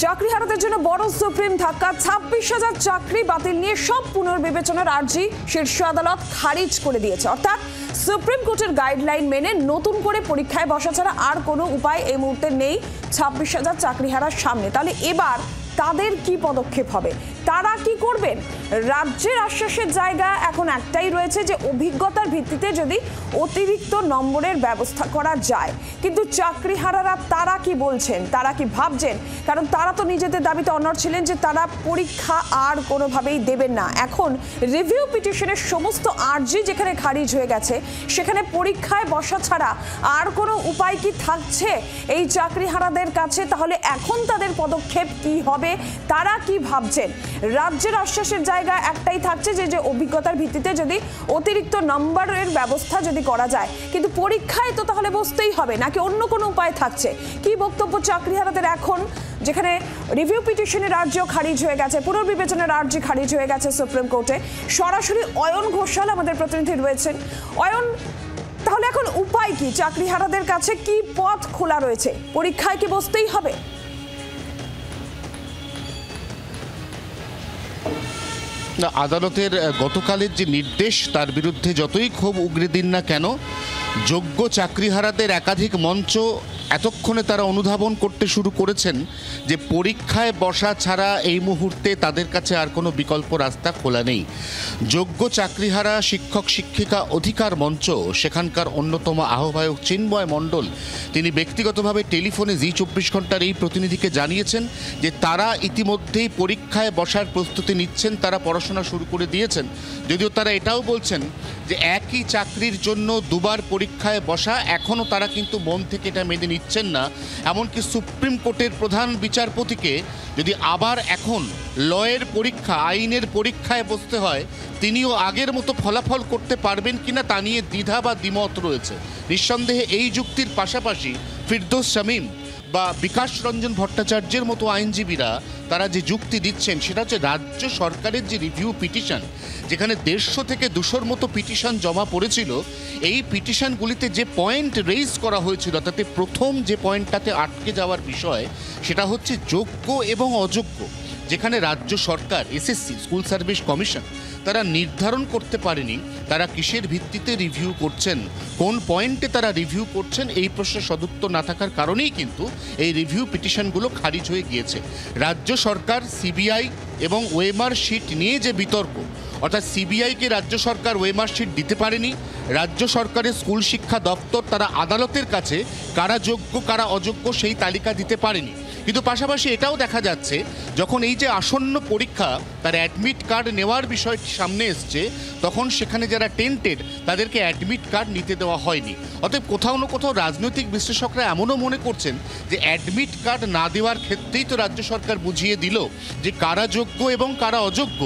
চাকরিহারাদের জন্য বড় সুপ্রিম ধাক্কা। 26,000 চাকরি বাতিল নিয়ে সব পুনর্বিবেচনার আর্জি শীর্ষ আদালত খারিজ করে দিয়েছে। অর্থাৎ সুপ্রিম কোর্টের গাইডলাইন মেনে নতুন করে পরীক্ষায় বসা ছাড়া আর কোনো উপায় এই মুহূর্তে নেই 26,000 চাকরিহারার সামনে। তাহলে এবার তাদের কি পদক্ষেপ হবে, তারা কি করবেন? রাজ্যের আশ্বাসের জায়গা এখন একটাই রয়েছে যে অভিজ্ঞতার ভিত্তিতে যদি অতিরিক্ত নম্বরের ব্যবস্থা করা যায়। কিন্তু চাকরিহারারা তারা কি বলছেন, তারা কি ভাবছেন? কারণ তারা তো নিজেদের দাবিতে অনড় ছিলেন যে তারা পরীক্ষা আর কোনোভাবেই দেবেন না। এখন রিভিউ পিটিশনের সমস্ত আর্জি যেখানে খারিজ হয়ে গেছে, সেখানে পরীক্ষায় বসা ছাড়া আর কোনো উপায় কি থাকছে এই চাকরিহারাদের কাছে? তাহলে এখন তাদের পদক্ষেপ কি হবে, তারা কি ভাবছেন? রাজ্যের আশ্বাসের জায়গা একটাই থাকছে যে অভিজ্ঞতার ভিত্তিতে যদি অতিরিক্ত নম্বরের ব্যবস্থা যদি করা যায়, কিন্তু পরীক্ষায় তো তাহলে বসতেই হবে, নাকি অন্য কোনো উপায় থাকছে? কি বক্তব্য চাকরিহারাদের এখন, যেখানে রিভিউ পিটিশনের আর্জিও খারিজ হয়ে গেছে, পুনর্বিবেচনার আর্জি খারিজ হয়ে গেছে সুপ্রিম কোর্টে? সরাসরি অয়ন ঘোষাল আমাদের প্রতিনিধি রয়েছেন। অয়ন, তাহলে এখন উপায় কি? চাকরিহারাদের কাছে কি পথ খোলা রয়েছে? পরীক্ষায় কি বসতেই হবে? আদালতের গতকালের যে নির্দেশ, তার বিরুদ্ধে যতই ক্ষোভ উগরে দিন না কেন, যোগ্য চাকরিহারাদের একাধিক মঞ্চ এতক্ষণে তারা অনুধাবন করতে শুরু করেছেন যে পরীক্ষায় বসা ছাড়া এই মুহূর্তে তাদের কাছে আর কোনো বিকল্প রাস্তা খোলা নেই। যোগ্য চাকরিহারা শিক্ষক শিক্ষিকা অধিকার মঞ্চ, সেখানকার অন্যতম আহ্বায়ক চিন্ময় মণ্ডল, তিনি ব্যক্তিগতভাবে টেলিফোনে জি24 ঘন্টার এই প্রতিনিধিকে জানিয়েছেন যে তারা ইতিমধ্যেই পরীক্ষায় বসার প্রস্তুতি নিচ্ছেন, তারা পড়াশোনা শুরু করে দিয়েছেন। যদিও তারা এটাও বলছেন যে একই চাকরির জন্য দুবার পরীক্ষায় বসা এখনও তারা কিন্তু মন থেকে এটা মেনে নিচ্ছেন না। এমনকি সুপ্রিম কোর্টের প্রধান বিচারপতিকে যদি আবার এখন লয়ের পরীক্ষা, আইনের পরীক্ষায় বসতে হয়, তিনিও আগের মতো ফলাফল করতে পারবেন কিনা তা নিয়ে দ্বিধা বা দ্বিমত রয়েছে। নিঃসন্দেহে এই যুক্তির পাশাপাশি ফিরদৌস শামীম বা বিকাশ রঞ্জন ভট্টাচার্যের মতো আইনজীবীরা তারা যে যুক্তি দিচ্ছেন সেটা হচ্ছে রাজ্য সরকারের যে রিভিউ পিটিশন, যেখানে 150 থেকে 200-র মতো পিটিশন জমা পড়েছিল, এই পিটিশনগুলিতে যে পয়েন্ট রেইজ করা হয়েছিল তাতে প্রথম যে পয়েন্টটাতে আটকে যাওয়ার বিষয় সেটা হচ্ছে যোগ্য এবং অযোগ্য, যেখানে রাজ্য সরকার, এসএসসি স্কুল সার্ভিস কমিশন, তারা নির্ধারণ করতে পারেনি তারা কিসের ভিত্তিতে রিভিউ করছেন, কোন পয়েন্টে তারা রিভিউ করছেন। এই প্রশ্নের সদুত্তর না থাকার কারণেই কিন্তু এই রিভিউ পিটিশনগুলো খারিজ হয়ে গিয়েছে। রাজ্য সরকার সিবিআই এবং ওএমআর শিট নিয়ে যে বিতর্ক, অর্থাৎ সিবিআইকে রাজ্য সরকার ওএমআর শিট দিতে পারেনি, রাজ্য সরকারের স্কুল শিক্ষা দপ্তর তারা আদালতের কাছে কারা যোগ্য কারা অযোগ্য সেই তালিকা দিতে পারেনি। কিন্তু পাশাপাশি এটাও দেখা যাচ্ছে যখন এই যে আসন্ন পরীক্ষা তার অ্যাডমিট কার্ড নেওয়ার বিষয়টি সামনে এসছে, তখন সেখানে যারা টেন্টেড তাদেরকে অ্যাডমিট কার্ড নিতে দেওয়া হয়নি। অতএব কোথাও না কোথাও রাজনৈতিক বিশ্লেষকরা এমনও মনে করছেন যে অ্যাডমিট কার্ড না দেওয়ার ক্ষেত্রেই তো রাজ্য সরকার বুঝিয়ে দিল যে কারা যোগ্য এবং কারা অযোগ্য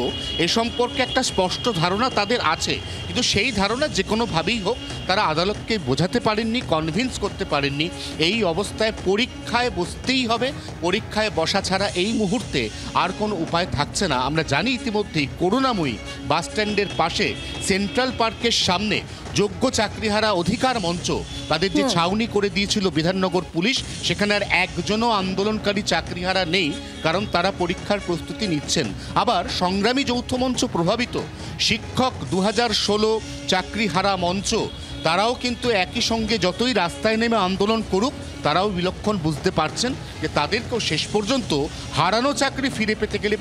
এ সম্পর্কে একটা স্পষ্ট ধারণা তাদের আছে। কিন্তু সেই ধারণা যে কোনোভাবেই হোক তারা আদালতকে বোঝাতে পারেননি, কনভিন্স করতে পারেননি। এই অবস্থায় পরীক্ষায় বসতেই হবে, পরীক্ষায় বসা ছাড়া এই মুহূর্তে আর কোনো উপায় থাকছে না। আমরা জানি ইতিমধ্যেই করুণাময়ী বাস স্ট্যান্ডের পাশে সেন্ট্রাল পার্কের সামনে যোগ্য চাকরিহারা অধিকার মঞ্চ তাদের যে ছাউনি করে দিয়েছিল বিধাননগর পুলিশ, সেখানে আর একজনও আন্দোলনকারী চাকরিহারা নেই, কারণ তারা পরীক্ষার প্রস্তুতি নিচ্ছেন। আবার সংগ্রামী যৌথ মঞ্চ প্রভাবিত শিক্ষক 2016 চাকরিহারা মঞ্চ, তারাও কিন্তু একই সঙ্গে যতই রাস্তায় নেমে আন্দোলন করুক, তারাও বিলক্ষণ বুঝতে পারছেন যে তাদেরকেও শেষ পর্যন্ত হারানো চাকরি ফিরে পেতে গেলে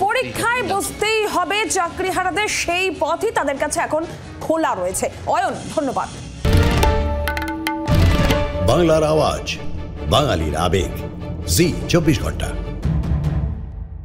পরীক্ষায় বসতেই হবে চাকরিহারাদের, সেই পথই তাদের কাছে এখন খোলা রয়েছে। অয়ন, ধন্যবাদ। বাংলার আওয়াজ, বাঙালির আবেগ, জি24 ঘন্টা।